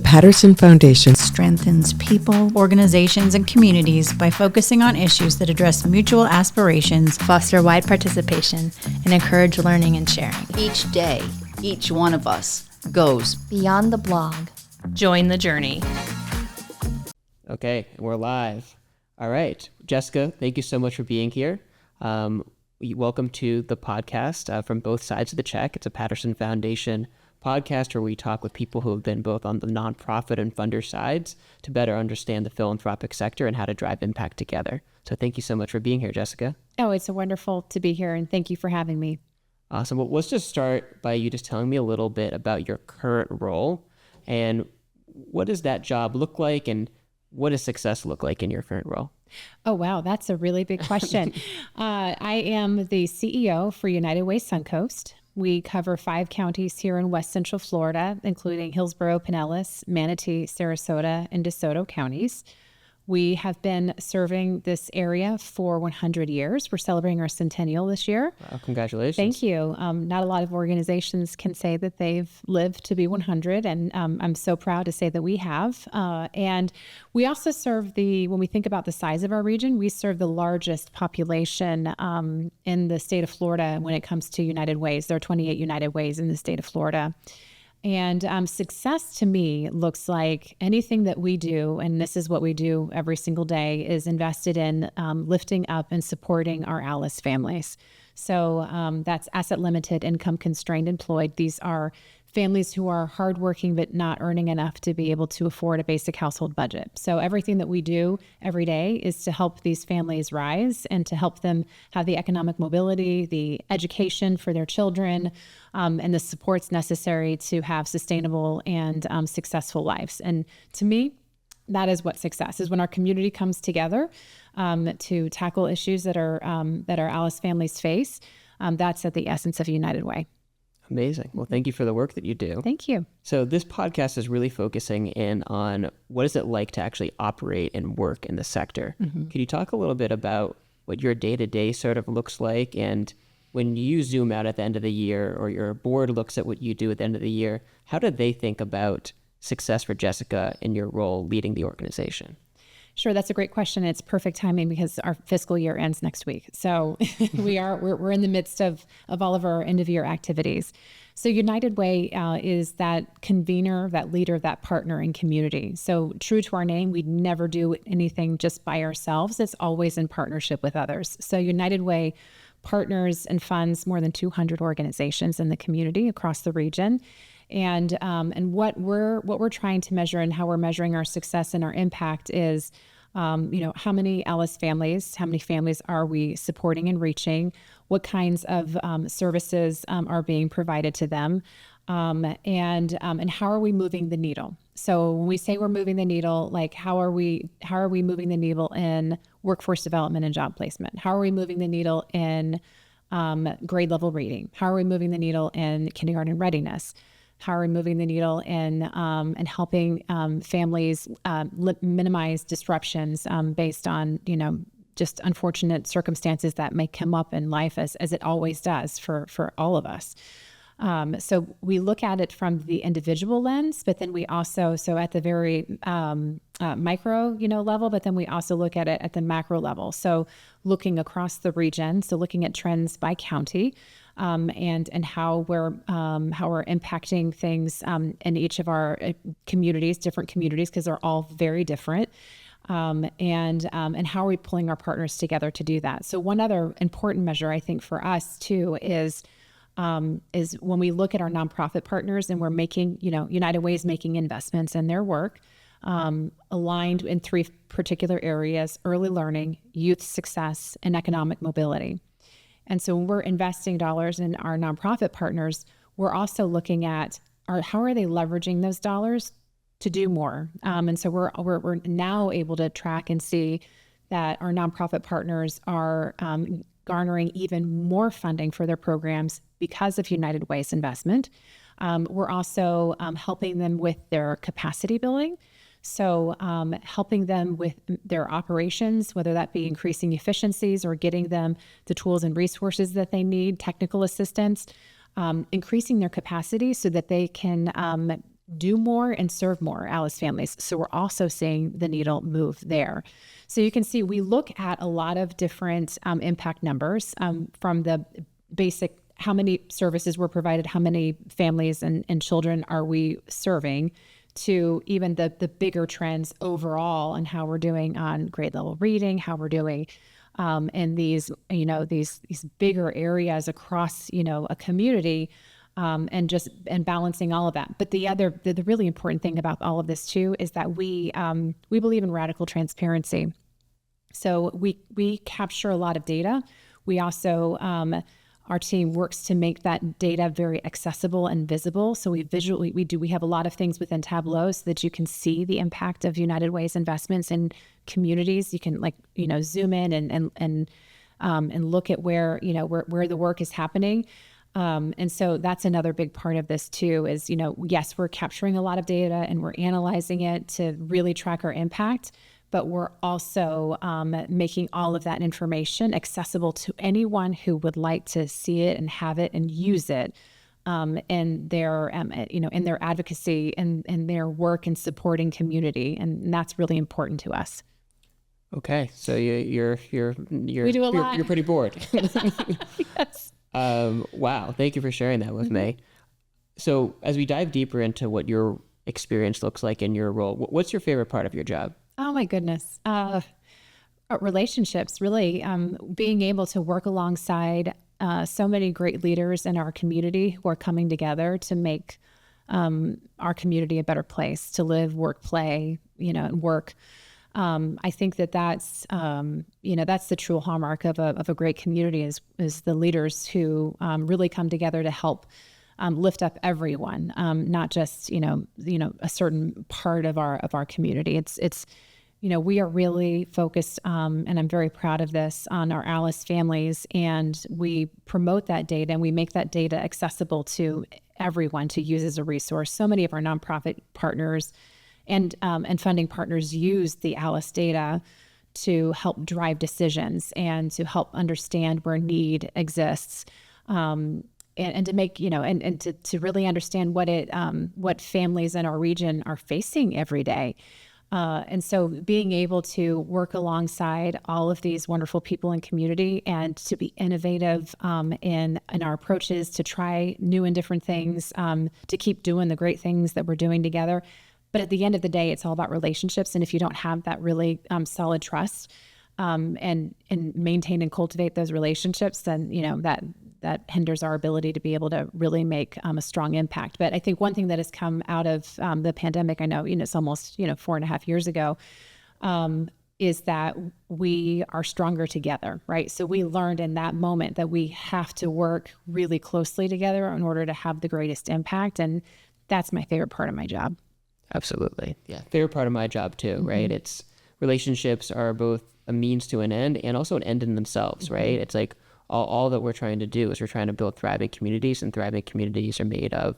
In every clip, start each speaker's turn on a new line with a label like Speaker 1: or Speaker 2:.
Speaker 1: Patterson Foundation
Speaker 2: strengthens people, organizations, and communities by focusing on issues that address mutual aspirations,
Speaker 3: foster wide participation, and encourage learning and sharing.
Speaker 4: Each day, each one of us goes
Speaker 3: beyond the blog.
Speaker 5: Join the journey.
Speaker 6: Okay, we're live. All right, Jessica, thank you so much for being here. Welcome to the podcast from both sides of the check. It's a Patterson Foundation podcast where we talk with people who have been both on the nonprofit and funder sides to better understand the philanthropic sector and how to drive impact together. So thank you so much for being here, Jessica.
Speaker 7: Oh, it's wonderful to be here, and thank you for having me.
Speaker 6: Awesome. Well, let's just start by you just telling me a little bit about your current role and what does that job look like and what does success look like in your current role?
Speaker 7: Oh, wow. That's a really big question. I am the CEO for United Way Suncoast. We cover 5 counties here in West Central Florida, including Hillsborough, Pinellas, Manatee, Sarasota, and DeSoto counties. We have been serving this area for 100 years. We're celebrating our centennial this year.
Speaker 6: Wow, congratulations.
Speaker 7: Thank you. Not a lot of organizations can say that they've lived to be 100, and I'm so proud to say that we have. And we also serve when we think about the size of our region, we serve the largest population in the state of Florida when it comes to United Ways. There are 28 United Ways in the state of Florida. And success to me looks like anything that we do, and this is what we do every single day, is invested in lifting up and supporting our ALICE families. So that's asset limited, income constrained, employed. These are families who are hardworking but not earning enough to be able to afford a basic household budget. So everything that we do every day is to help these families rise and to help them have the economic mobility, the education for their children, and the supports necessary to have sustainable and successful lives. And to me, that is what success is, when our community comes together to tackle issues that our ALICE families face. That's at the essence of United Way.
Speaker 6: Amazing. Well, thank you for the work that you do.
Speaker 7: Thank you.
Speaker 6: So this podcast is really focusing in on what is it like to actually operate and work in the sector. Mm-hmm. Could you talk a little bit about what your day-to-day sort of looks like, and when you zoom out at the end of the year or your board looks at what you do at the end of the year, how do they think about success for Jessica in your role leading the organization?
Speaker 7: Sure, that's a great question. It's perfect timing because our fiscal year ends next week. So we're in the midst of all of our end of year activities. So United Way is that convener, that leader, that partner in community. So true to our name, we never do anything just by ourselves. It's always in partnership with others. So United Way partners and funds more than 200 organizations in the community across the region. And what we're trying to measure and how we're measuring our success and our impact is, how many ALICE families, how many families are we supporting and reaching? What kinds of services are being provided to them? And how are we moving the needle? So when we say we're moving the needle, like how are we moving the needle in workforce development and job placement? How are we moving the needle in grade level reading? How are we moving the needle in kindergarten readiness? How are we moving the needle in and helping families minimize disruptions based on, just unfortunate circumstances that may come up in life as it always does for all of us. So we look at it from the individual lens, but then we also, so at the very micro, level, but then we also look at it at the macro level. So looking across the region, so looking at trends by county, and how we're impacting things in each of our communities, different communities, because they're all very different. And how are we pulling our partners together to do that? So one other important measure, I think, for us too is when we look at our nonprofit partners and we're making, United Way is making investments in their work, aligned in 3 particular areas: early learning, youth success, and economic mobility. And so when we're investing dollars in our nonprofit partners, we're also looking at how are they leveraging those dollars to do more. And so we're now able to track and see that our nonprofit partners are garnering even more funding for their programs because of United Way's investment. We're also helping them with their capacity building. So helping them with their operations, whether that be increasing efficiencies or getting them the tools and resources that they need, technical assistance, increasing their capacity so that they can do more and serve more Alice families. So we're also seeing the needle move there. So you can see we look at a lot of different impact numbers from the basic how many services were provided, how many families and children are we serving, to even the bigger trends overall and how we're doing on grade level reading, how we're doing in these bigger areas across a community. And balancing all of that. But the really important thing about all of this too is that we believe in radical transparency. So we capture a lot of data. We also, our team works to make that data very accessible and visible. So we have a lot of things within Tableau so that you can see the impact of United Way's investments in communities. You can zoom in and look at where the work is happening. And so that's another big part of this too is, yes, we're capturing a lot of data and we're analyzing it to really track our impact, but we're also making all of that information accessible to anyone who would like to see it and have it and use it in their advocacy and in their work in supporting community. And that's really important to us.
Speaker 6: Okay. So you're
Speaker 7: We do a lot.
Speaker 6: You're pretty bored.
Speaker 7: Yes.
Speaker 6: Wow. Thank you for sharing that with me. So as we dive deeper into what your experience looks like in your role, what's your favorite part of your job?
Speaker 7: Oh my goodness. Relationships, really, being able to work alongside so many great leaders in our community who are coming together to make our community a better place to live, work, play, and work. I think that's the true hallmark of a great community is the leaders who really come together to help lift up everyone, not just a certain part of our community. It's we are really focused, and I'm very proud of this, on our Alice families, and we promote that data and we make that data accessible to everyone to use as a resource. So many of our nonprofit partners and funding partners use the Alice data to help drive decisions and to help understand where need exists, and to make and to really understand what families in our region are facing every day. And so being able to work alongside all of these wonderful people in community and to be innovative in our approaches, to try new and different things, to keep doing the great things that we're doing together. But at the end of the day, it's all about relationships. And if you don't have that really solid trust and maintain and cultivate those relationships, then that hinders our ability to be able to really make a strong impact. But I think one thing that has come out of the pandemic, I know it's almost 4.5 years ago, is that we are stronger together, right? So we learned in that moment that we have to work really closely together in order to have the greatest impact, and that's my favorite part of my job.
Speaker 6: Absolutely. Yeah. Favorite part of my job too, right? It's relationships are both a means to an end and also an end in themselves, right? It's like all that we're trying to do is we're trying to build thriving communities, and thriving communities are made of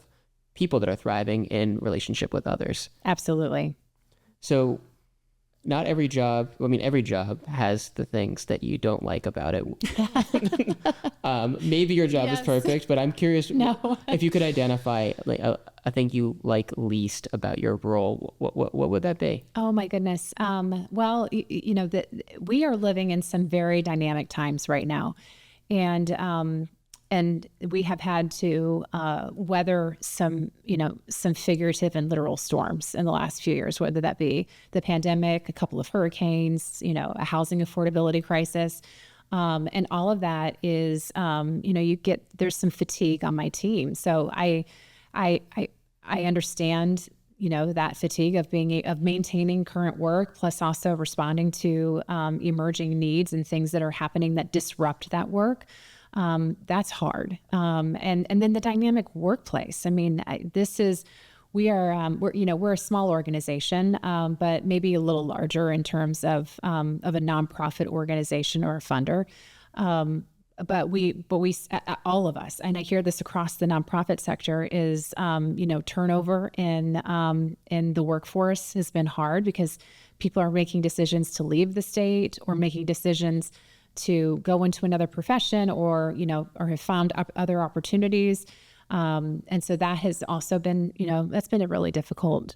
Speaker 6: people that are thriving in relationship with others.
Speaker 7: Absolutely.
Speaker 6: So not every job, every job has the things that you don't like about it. Maybe your job is perfect, but I'm curious if you could identify a thing you like least about your role. What would that be?
Speaker 7: Oh my goodness. Well, we are living in some very dynamic times right now, and we have had to weather some figurative and literal storms in the last few years, whether that be the pandemic, a couple of hurricanes, a housing affordability crisis. And all of that is, there's some fatigue on my team. So I understand, that fatigue of maintaining current work, plus also responding to emerging needs and things that are happening that disrupt that work. That's hard. And then the dynamic workplace. We're a small organization, but maybe a little larger in terms of a nonprofit organization or a funder. But we, all of us, and I hear this across the nonprofit sector, is, turnover in the workforce has been hard because people are making decisions to leave the state or making decisions to go into another profession or have found other opportunities. And so that has also been, that's been a really difficult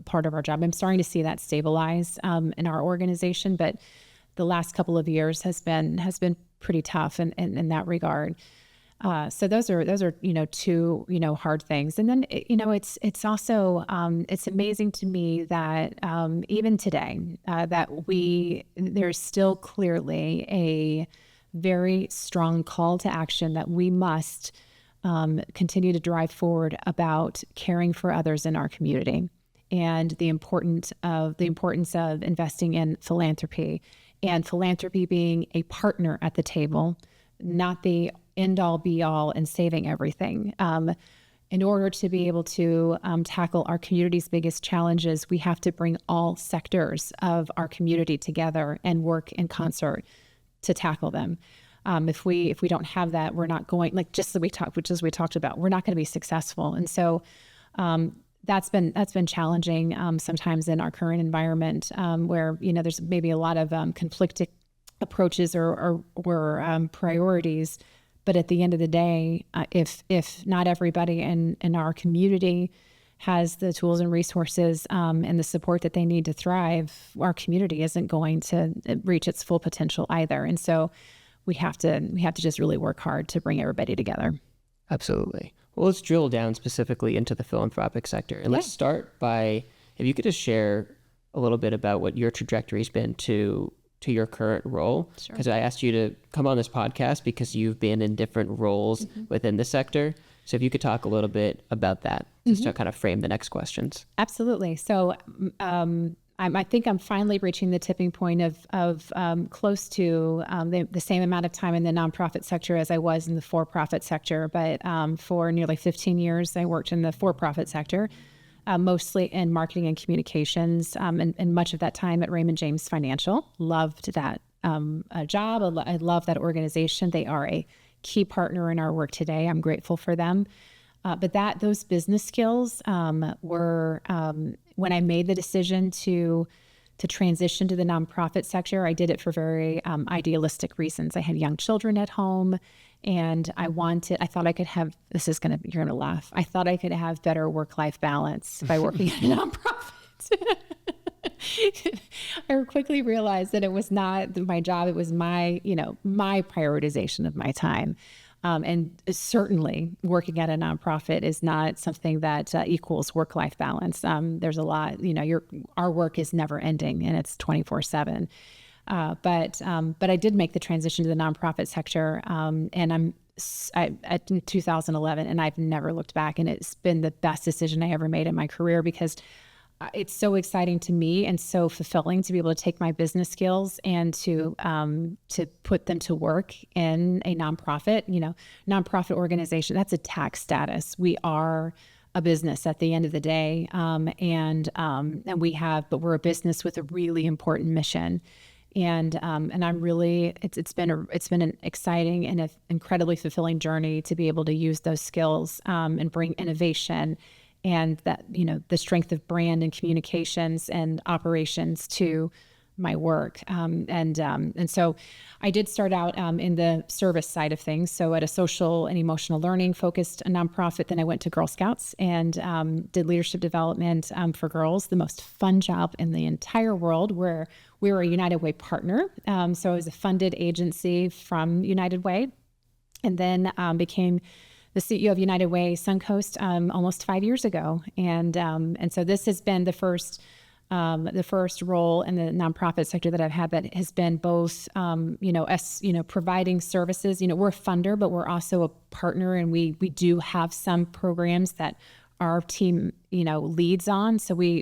Speaker 7: part of our job. I'm starting to see that stabilize in our organization, but the last couple of years has been pretty tough in that regard. So those are two hard things. And then it's also it's amazing to me that even today that there's still clearly a very strong call to action that we must continue to drive forward about caring for others in our community, and the importance of investing in philanthropy, and philanthropy being a partner at the table, not the end all be all and saving everything. In order to be able to tackle our community's biggest challenges, we have to bring all sectors of our community together and work in concert to tackle them. If we don't have that, we're not going, just as we talked about, we're not going to be successful. And so that's been challenging sometimes in our current environment, where there's maybe a lot of conflicting approaches or priorities. But at the end of the day, if not everybody in our community has the tools and resources and the support that they need to thrive, our community isn't going to reach its full potential either. And so we have to just really work hard to bring everybody together.
Speaker 6: Absolutely. Well, let's drill down specifically into the philanthropic sector. And let's start by, if you could just share a little bit about what your trajectory's been to your current role. Because I asked you to come on this podcast because you've been in different roles within the sector. So if you could talk a little bit about that, just to kind of frame the next questions.
Speaker 7: Absolutely. So I think I'm finally reaching the tipping point of close to the same amount of time in the nonprofit sector as I was in the for-profit sector. But for nearly 15 years, I worked in the for-profit sector, mostly in marketing and communications, and much of that time at Raymond James Financial. Loved that job. I love that organization. They are a key partner in our work today. I'm grateful for them. But those business skills were, when I made the decision to transition to the nonprofit sector, I did it for very idealistic reasons. I had young children at home, and I thought I could have, you're going to laugh. I thought I could have better work-life balance by working at a nonprofit. I quickly realized that it was not my job. It was my prioritization of my time. And certainly working at a nonprofit is not something that equals work-life balance. There's a lot, our work is never ending, and it's 24/7. But I did make the transition to the nonprofit sector, and in 2011, and I've never looked back. And it's been the best decision I ever made in my career, because it's so exciting to me and so fulfilling to be able to take my business skills and to put them to work in a nonprofit. Nonprofit organization, that's a tax status. We are a business at the end of the day, and we're a business with a really important mission. And I'm really, it's been an exciting and an incredibly fulfilling journey to be able to use those skills and bring innovation and that, the strength of brand and communications and operations to my work. And so I did start out in the service side of things. So at a social and emotional learning focused nonprofit, then I went to Girl Scouts and did leadership development for girls, the most fun job in the entire world, where we were a United Way partner. So I was a funded agency from United Way, and then became the CEO of United Way Suncoast almost 5 years ago. And so this has been the first role in the nonprofit sector that I've had that has been both, providing services. We're a funder, but we're also a partner, and we do have some programs that our team, leads on. So we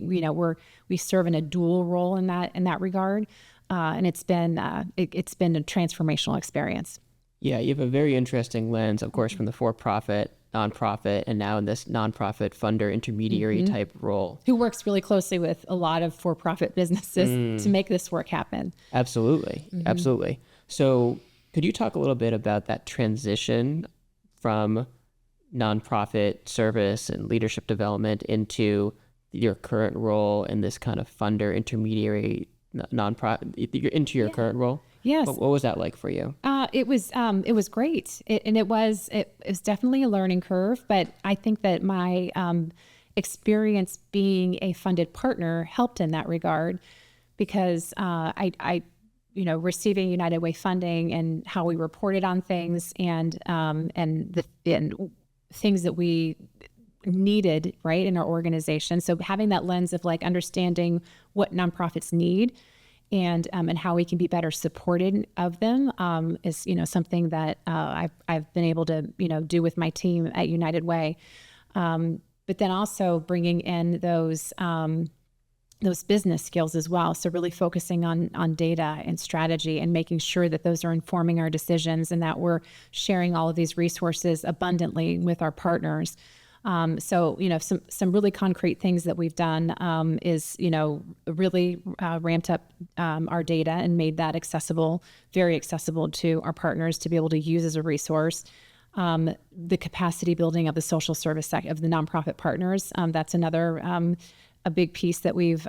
Speaker 7: serve in a dual role in that regard. And it's been a transformational experience.
Speaker 6: Yeah, you have a very interesting lens, of course, from the for-profit, nonprofit, and now in this nonprofit funder intermediary type role.
Speaker 7: Who works really closely with a lot of for-profit businesses to make this work happen.
Speaker 6: Absolutely. Absolutely. So could you talk a little bit about that transition from nonprofit service and leadership development into your current role in this kind of funder intermediary nonprofit, into your current role?
Speaker 7: Yes.
Speaker 6: What was that like for you?
Speaker 7: It was great. It was definitely a learning curve, but I think that my experience being a funded partner helped in that regard, because I receiving United Way funding and how we reported on things and things that we needed, right, in our organization. So having that lens of like understanding what nonprofits need and how we can be better supported of them is something that I've been able to do with my team at United Way, but then also bringing in those business skills as well. So really focusing on data and strategy and making sure that those are informing our decisions and that we're sharing all of these resources abundantly with our partners. So some really concrete things that we've done is really ramped up our data and made that very accessible to our partners to be able to use as a resource. The capacity building of the social service of the nonprofit partners, that's another a big piece that we've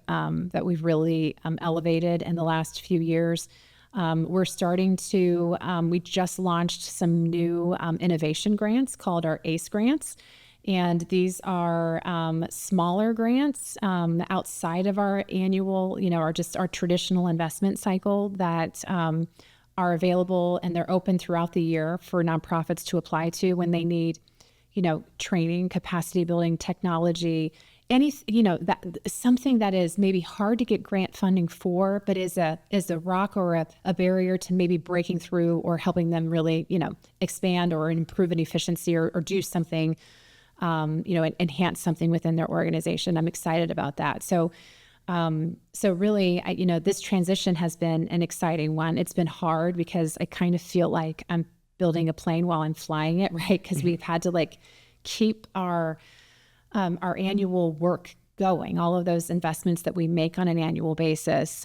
Speaker 7: really elevated in the last few years. We're starting to we just launched some new innovation grants called our ACE grants. And these are smaller grants outside of our annual, our traditional investment cycle that are available, and they're open throughout the year for nonprofits to apply to when they need, training, capacity building, technology, that something that is maybe hard to get grant funding for, but is a rock or a barrier to maybe breaking through or helping them really, expand or improve an efficiency or do something. Enhance something within their organization. I'm excited about that. So really, this transition has been an exciting one. It's been hard because I kind of feel like I'm building a plane while I'm flying it, right? Because we've had to keep our annual work going, all of those investments that we make on an annual basis,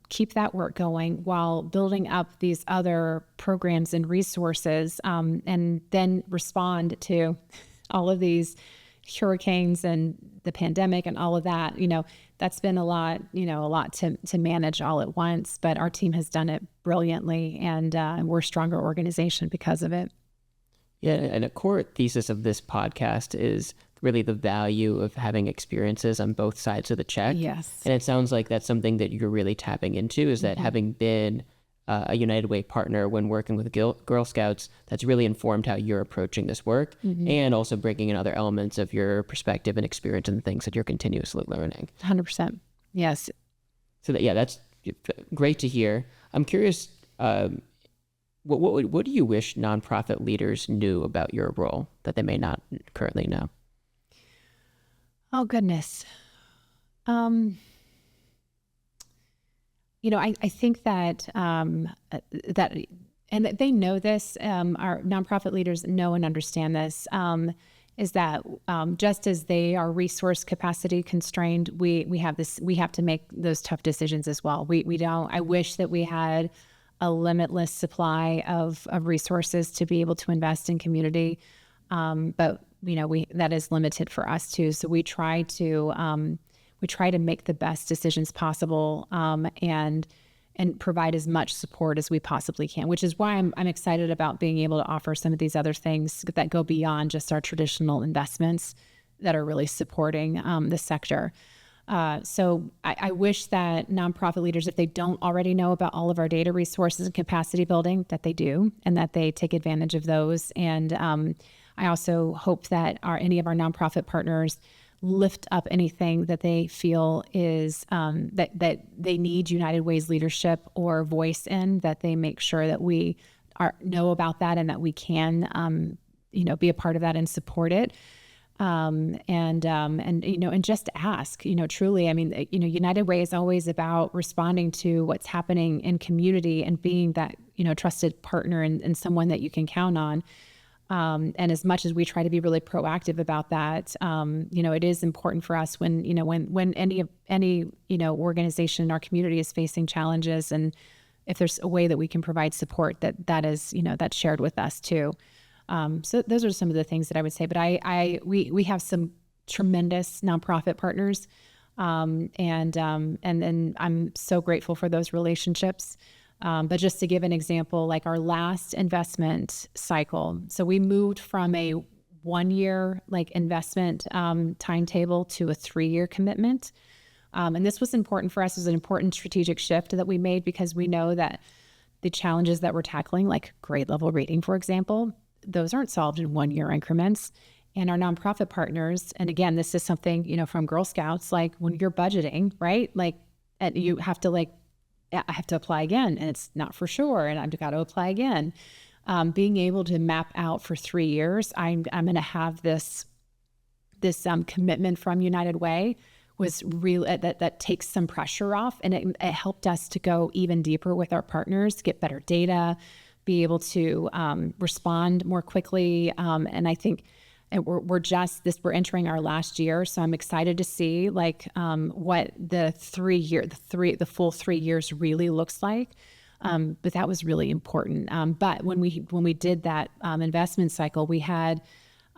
Speaker 7: keep that work going while building up these other programs and resources, and then respond to all of these hurricanes and the pandemic and all of that. That's been a lot to manage all at once, but our team has done it brilliantly, and we're a stronger organization because of it.
Speaker 6: Yeah, and a core thesis of this podcast is really the value of having experiences on both sides of the check.
Speaker 7: Yes.
Speaker 6: And it sounds like that's something that you're really tapping into, is that having been a United Way partner when working with Girl Scouts, that's really informed how you're approaching this work, and also bringing in other elements of your perspective and experience and things that you're continuously learning.
Speaker 7: 100%. Yes.
Speaker 6: So that's great to hear. I'm curious, what do you wish nonprofit leaders knew about your role that they may not currently know?
Speaker 7: Oh, goodness. I think that and they know this, our nonprofit leaders know and understand this, is that just as they are resource capacity constrained, we have to make those tough decisions as well. We don't. I wish that we had a limitless supply of resources to be able to invest in community, but that is limited for us too. So we try to make the best decisions possible, and provide as much support as we possibly can, which is why I'm excited about being able to offer some of these other things that go beyond just our traditional investments that are really supporting the sector. So I wish that nonprofit leaders, if they don't already know about all of our data resources and capacity building, that they do, and that they take advantage of those. And I also hope that any of our nonprofit partners lift up anything that they feel is that they need United Way's leadership or voice in, that they make sure that we know about that and that we can be a part of that and support it. And just ask, truly, United Way is always about responding to what's happening in community and being that, trusted partner and someone that you can count on. And as much as we try to be really proactive about that, it is important for us when any organization in our community is facing challenges, and if there's a way that we can provide support, that's shared with us too. So those are some of the things that I would say, but we have some tremendous nonprofit partners. And I'm so grateful for those relationships. But just to give an example, like our last investment cycle, so we moved from a 1-year like investment timetable to a 3-year commitment. And this was important for us. It was an important strategic shift that we made because we know that the challenges that we're tackling, like grade level reading, for example, those aren't solved in 1-year increments. And our nonprofit partners, and again, this is something, you know, from Girl Scouts, like when you're budgeting, right? Like, and you have to like, I have to apply again, and it's not for sure, and I've got to apply again. Being able to map out for 3 years, I'm going to have this commitment from United Way was real. That takes some pressure off, and it helped us to go even deeper with our partners, get better data, be able to respond more quickly, and I think. And we're entering our last year, so I'm excited to see like what the full 3 years really looks like. But that was really important. But when we did that investment cycle, we had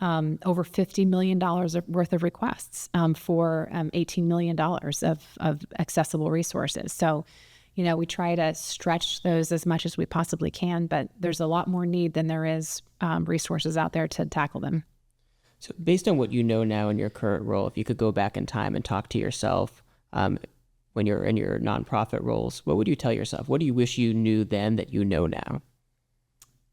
Speaker 7: over $50 million worth of requests for $18 million of accessible resources. So, you know, we try to stretch those as much as we possibly can, but there's a lot more need than there is resources out there to tackle them.
Speaker 6: So based on what you know now in your current role, if you could go back in time and talk to yourself when you're in your nonprofit roles, what would you tell yourself? What do you wish you knew then that you know now?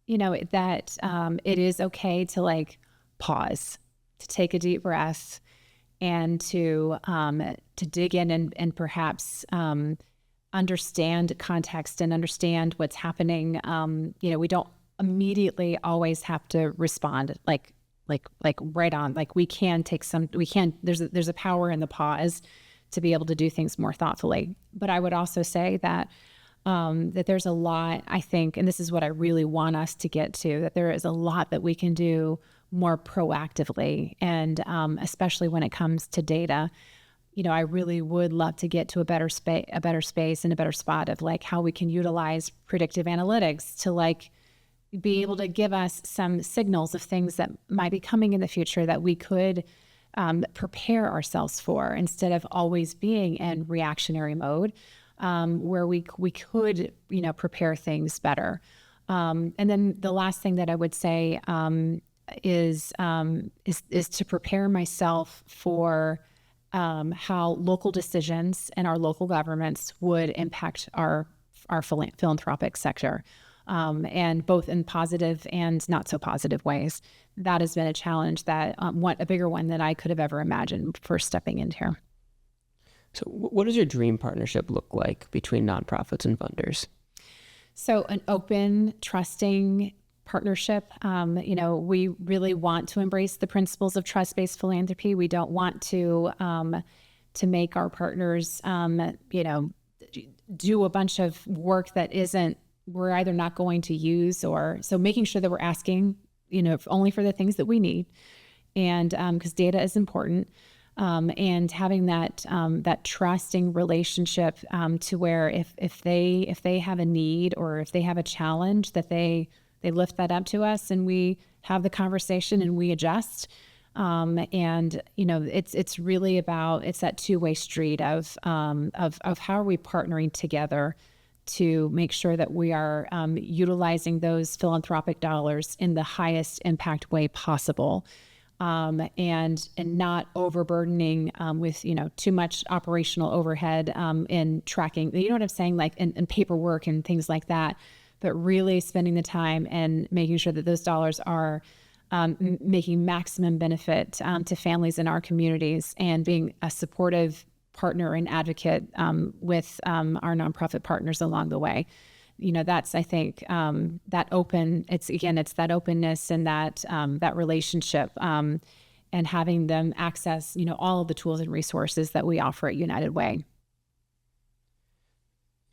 Speaker 7: You know, that it is okay to like pause, to take a deep breath, and to dig in and perhaps understand context and understand what's happening. You know, we don't immediately always have to respond like right on. Like there's a power in the pause to be able to do things more thoughtfully. But I would also say that that there's a lot, I think, and this is what I really want us to get to, that there is a lot that we can do more proactively, and especially when it comes to data. You know, I really would love to get to a better space and a better spot of like how we can utilize predictive analytics to like be able to give us some signals of things that might be coming in the future that we could prepare ourselves for, instead of always being in reactionary mode, where we could, you know, prepare things better. And then the last thing that I would say is to prepare myself for how local decisions and our local governments would impact our philanthropic sector. And both in positive and not so positive ways. That has been a challenge that a bigger one than I could have ever imagined for stepping into here.
Speaker 6: So what does your dream partnership look like between nonprofits and funders?
Speaker 7: So an open, trusting partnership. You know, we really want to embrace the principles of trust-based philanthropy. We don't want to make our partners, you know, do a bunch of work that we're either not going to use, or so making sure that we're asking, you know, only for the things that we need, and because data is important, and having that trusting relationship to where if they have a need or if they have a challenge, that they lift that up to us and we have the conversation and we adjust. And you know, it's really about, it's that two-way street of how are we partnering together to make sure that we are utilizing those philanthropic dollars in the highest impact way possible, and not overburdening with, you know, too much operational overhead in tracking, you know what I'm saying, like in paperwork and things like that, but really spending the time and making sure that those dollars are making maximum benefit to families in our communities, and being a supportive partner and advocate with our nonprofit partners along the way. You know, that's, I think, that it's that openness and that relationship, and having them access, you know, all of the tools and resources that we offer at United Way.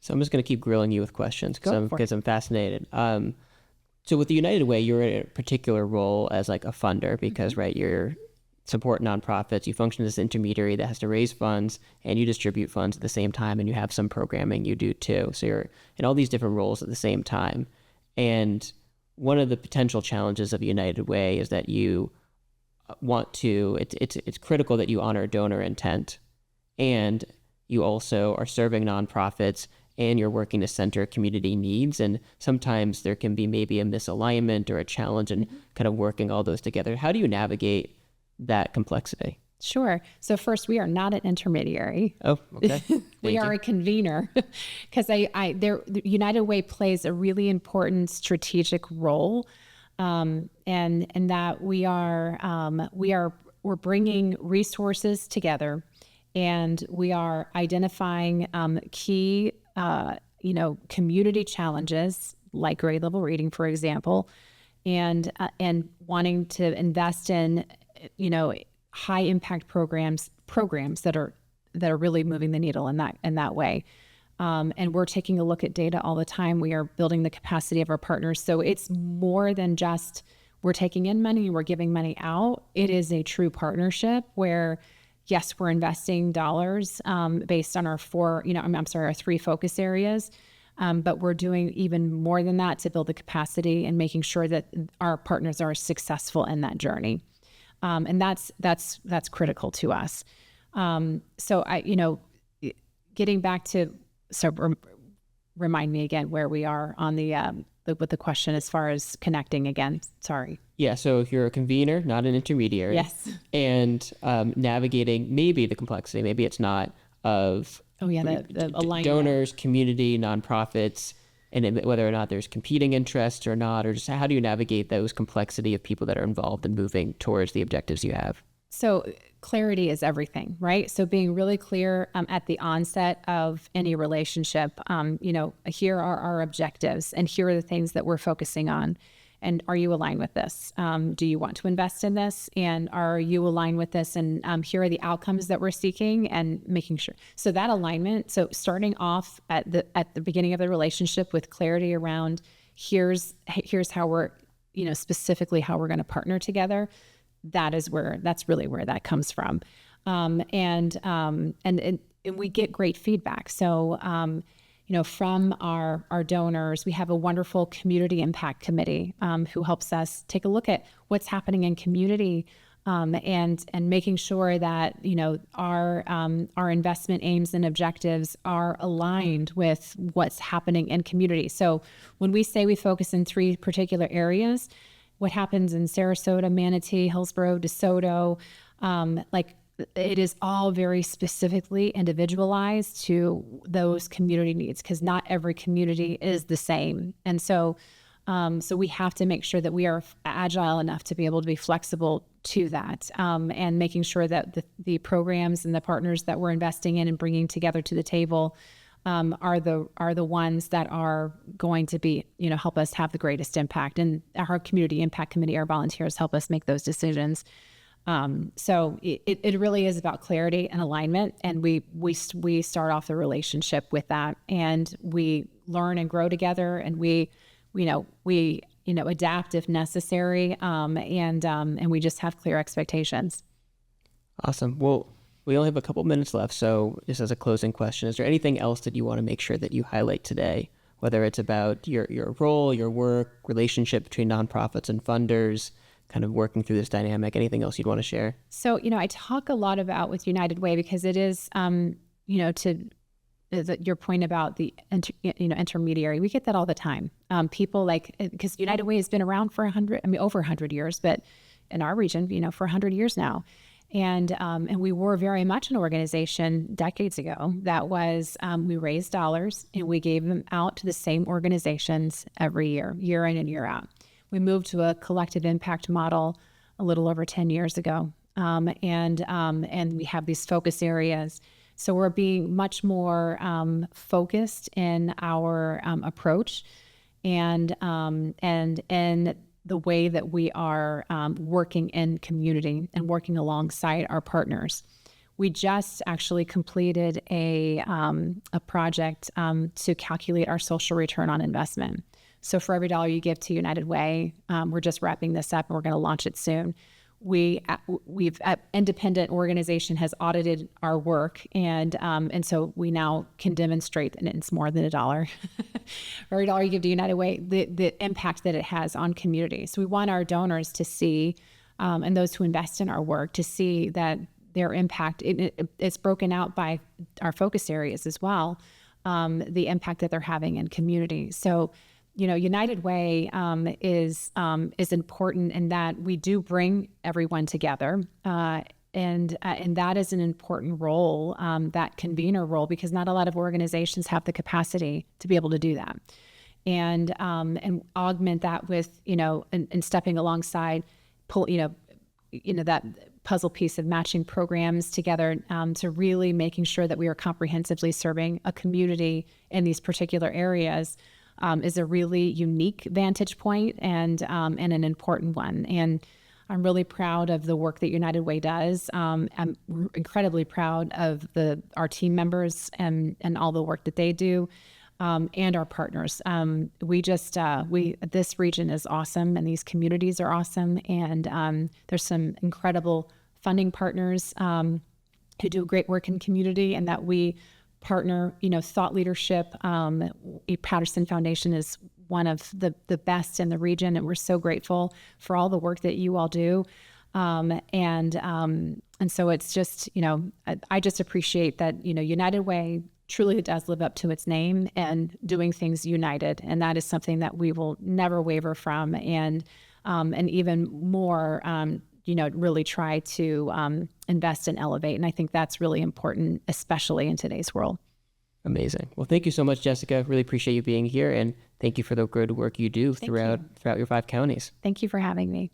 Speaker 6: So I'm just going to keep grilling you with questions because I'm fascinated. So with the United Way, you're in a particular role as like a funder because, right, you're support nonprofits, you function as an intermediary that has to raise funds, and you distribute funds at the same time, and you have some programming you do too. So you're in all these different roles at the same time. And one of the potential challenges of United Way is that you want to, it's critical that you honor donor intent, and you also are serving nonprofits and you're working to center community needs. And sometimes there can be maybe a misalignment or a challenge in kind of working all those together. How do you navigate that complexity?
Speaker 7: Sure. So first, we are not an intermediary.
Speaker 6: Oh, okay.
Speaker 7: We are a convener, because the United Way plays a really important strategic role, and that we're bringing resources together, and we are identifying key community challenges like grade level reading, for example, and wanting to invest in high impact programs that are really moving the needle in that way. And we're taking a look at data all the time. We are building the capacity of our partners. So it's more than just we're taking in money, we're giving money out. It is a true partnership where, yes, we're investing dollars based on our three focus areas. But we're doing even more than that to build the capacity and making sure that our partners are successful in that journey. And that's critical to us. So getting back to, remind me again where we are on with the question as far as connecting again. Sorry.
Speaker 6: Yeah. So if you're a convener, not an intermediary.
Speaker 7: Yes.
Speaker 6: And navigating maybe the complexity, maybe it's not of
Speaker 7: the alignment.
Speaker 6: Donors, community, nonprofits, and whether or not there's competing interests or not, or just how do you navigate those complexity of people that are involved in moving towards the objectives you have?
Speaker 7: So clarity is everything, right? So being really clear at the onset of any relationship, here are our objectives and here are the things that we're focusing on. And are you aligned with this? Do you want to invest in this? And are you aligned with this? And here are the outcomes that we're seeking and making sure. So that alignment, so starting off at the beginning of the relationship with clarity around here's how we're, specifically how we're going to partner together. That's really where that comes from. And we get great feedback. So, from our donors, we have a wonderful community impact committee who helps us take a look at what's happening in community and making sure that our investment aims and objectives are aligned with what's happening in community. So when we say we focus in 3 particular areas, what happens in Sarasota, Manatee, Hillsborough, DeSoto, it is all very specifically individualized to those community needs, because not every community is the same. And so we have to make sure that we are agile enough to be able to be flexible to that, and making sure that the programs and the partners that we're investing in and bringing together to the table are the ones that are going to be, help us have the greatest impact. And our community impact committee, our volunteers help us make those decisions. So it really is about clarity and alignment. And we start off the relationship with that, and we learn and grow together, and we adapt if necessary. And we just have clear expectations.
Speaker 6: Awesome. Well, we only have a couple minutes left. So just as a closing question, is there anything else that you want to make sure that you highlight today, whether it's about your role, your work, relationship between nonprofits and funders, kind of working through this dynamic, anything else you'd want to share?
Speaker 7: So, I talk a lot about with United Way, because it is, your point about the intermediary, we get that all the time. People because United Way has been around for over 100 years, but in our region, for 100 years now. And we were very much an organization decades ago that was, we raised dollars and we gave them out to the same organizations every year in and year out. We moved to a collective impact model a little over 10 years ago. And we have these focus areas. So we're being much more focused in our approach and the way that we are working in community and working alongside our partners. We just actually completed a project to calculate our social return on investment. So for every $1 you give to United Way, we're just wrapping this up and we're going to launch it soon. We've independent organization has audited our work, and so we now can demonstrate that it's more than $1. For every $1 you give to United Way, the impact that it has on community. So we want our donors to see, and those who invest in our work to see that their impact. It's broken out by our focus areas as well. the impact that they're having in community. So, United Way is important in that we do bring everyone together. And that is an important role, that convener role, because not a lot of organizations have the capacity to be able to do that. And augment that with, and stepping alongside, that puzzle piece of matching programs together to really making sure that we are comprehensively serving a community in these particular areas is a really unique vantage point and an important one. And I'm really proud of the work that United Way does. I'm incredibly proud of our team members and all the work that they do, and our partners. This region is awesome, and these communities are awesome. And there's some incredible funding partners who do great work in community, and that we partner, thought leadership. Patterson Foundation is one of the best in the region, and we're so grateful for all the work that you all do. And so it's just, I just appreciate that, United Way truly does live up to its name and doing things united. And that is something that we will never waver from. And even more, really try to invest and elevate. And I think that's really important, especially in today's world.
Speaker 6: Amazing. Well, thank you so much, Jessica. Really appreciate you being here, and thank you for the good work you do throughout your 5 counties.
Speaker 7: Thank you for having me.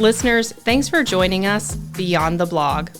Speaker 5: Listeners, thanks for joining us beyond the blog.